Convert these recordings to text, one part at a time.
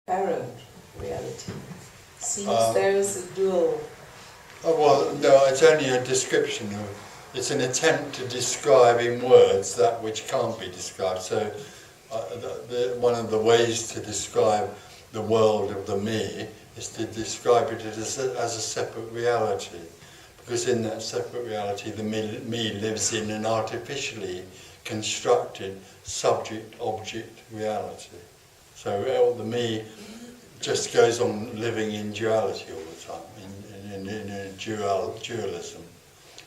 apparent reality. Seems there is a dual. Oh, well, no, it's only a description. It's an attempt to describe in words that which can't be described. So one of the ways to describe the world of the me is to describe it as a separate reality. Because in that separate reality, the me lives in an artificially constructed subject-object reality. So the me just goes on living in duality all the time, in a dualism,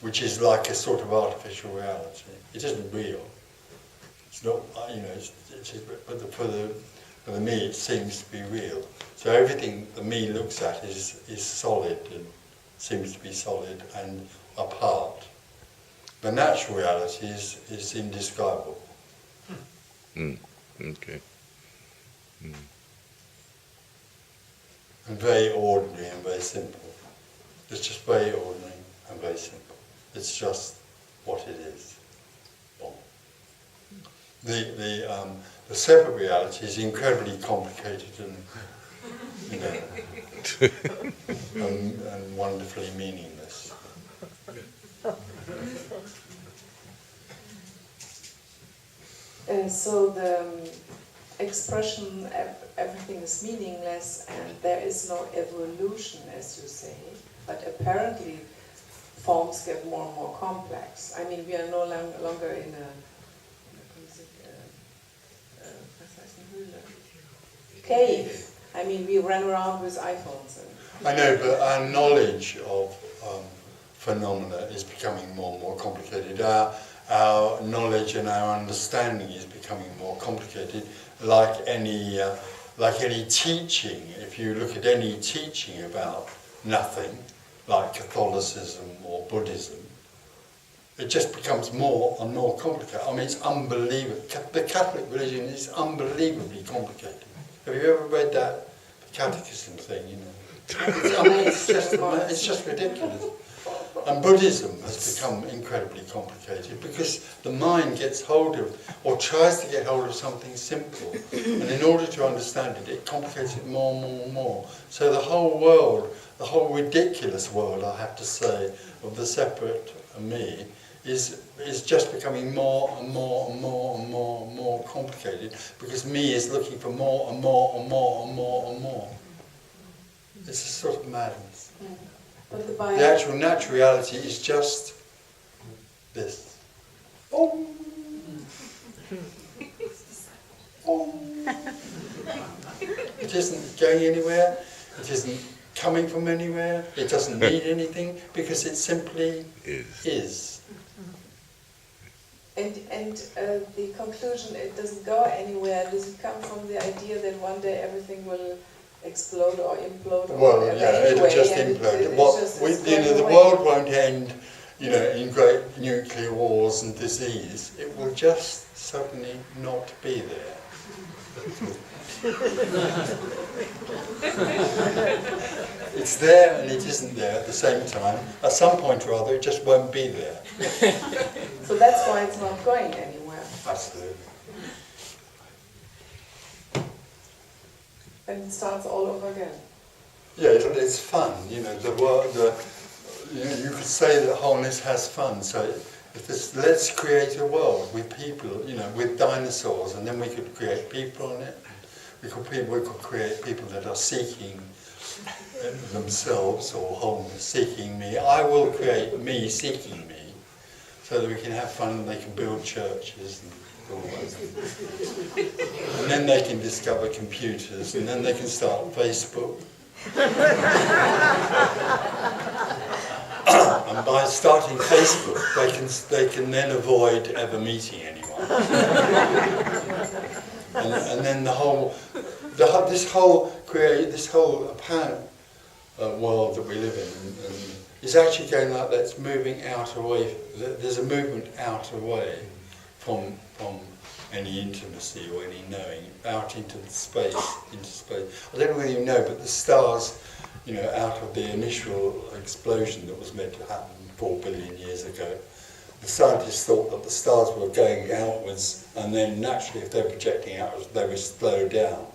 which is like a sort of artificial reality. It isn't real. It's not, but for the me it seems to be real. So everything the me looks at is solid and seems to be solid and apart. The natural reality is indescribable. Okay. And very ordinary and very simple. It's just very ordinary and very simple. It's just what it is. The separate reality is incredibly complicated and wonderfully meaningless. So the expression everything is meaningless and there is no evolution, as you say, but apparently forms get more and more complex. I mean, we are no longer in a cave. I mean, we run around with iPhones. I know, but our knowledge of phenomena is becoming more and more complicated. Our knowledge and our understanding is becoming more complicated. Like any teaching, if you look at any teaching about nothing, like Catholicism or Buddhism, it just becomes more and more complicated. I mean, it's unbelievable. The Catholic religion is unbelievably complicated. Have you ever read that catechism thing, It's just ridiculous. And Buddhism has become incredibly complicated because the mind gets hold of, or tries to get hold of something simple, and in order to understand it, it complicates it more and more and more. So the whole world, the whole ridiculous world, I have to say, of the separate me, is just becoming more and more and more and more and more complicated because me is looking for more and more and more and more and more. It's a sort of madness. The actual natural reality is just this. Oh. Oh. It isn't going anywhere. It isn't coming from anywhere. It doesn't need anything because it simply is. And the conclusion, it doesn't go anywhere. Does it come from the idea that one day everything will explode or implode? Well, yeah, it'll just implode. The world won't end, in great nuclear wars and disease. It will just suddenly not be there. It's there and it isn't there at the same time. At some point or other, it just won't be there. So that's why it's not going anywhere. Absolutely. And it starts all over again. Yeah, it's fun. You could say that wholeness has fun. So let's create a world with people, with dinosaurs, and then we could create people on it. We could create people that are seeking themselves or wholeness, seeking me. I will create me seeking me, so that we can have fun and they can build churches and all that. And then they can discover computers, and then they can start Facebook. And by starting Facebook, they can then avoid ever meeting anyone. And then this whole apparent world that we live in is actually going like that. It's moving out away. There's a movement out away from any intimacy or any knowing, out into space. I don't really know, but the stars, out of the initial explosion that was meant to happen 4 billion years ago, the scientists thought that the stars were going outwards, and then naturally, if they're projecting outwards, they would slow down.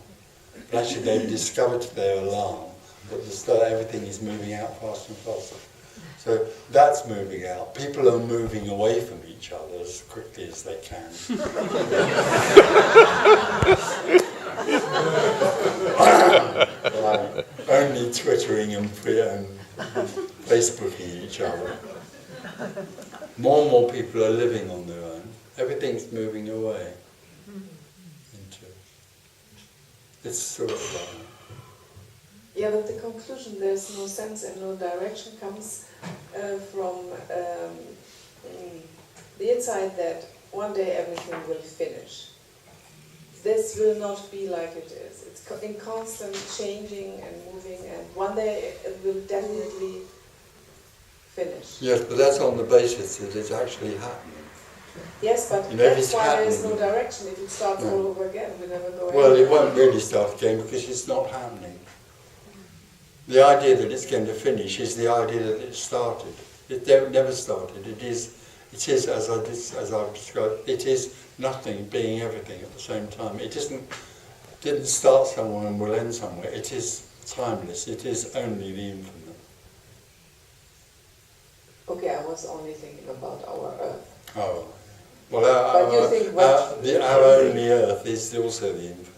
But actually they've discovered to their alarm that everything is moving out faster and faster. So that's moving out. People are moving away from each other as quickly as they can. Only twittering and Facebooking each other. More and more people are living on their own. Everything's moving away. It's sort of yeah, but the conclusion there's no sense and no direction comes from the insight that one day everything will finish. This will not be like it is. It's in constant changing and moving, and one day it will definitely finish. Yes, but that's on the basis that it's actually happening. Yes, but that's why there is no direction. If it starts all over again, we never go Well, anywhere. it won't really start again because it's not happening. The idea that it's going to finish is the idea that it started. It never started. It is as I've described, it is nothing being everything at the same time. It didn't start somewhere and will end somewhere. It is timeless. It is only the infinite. Okay, I was only thinking about our Earth. Oh, well, But you think our only Earth is also the infinite.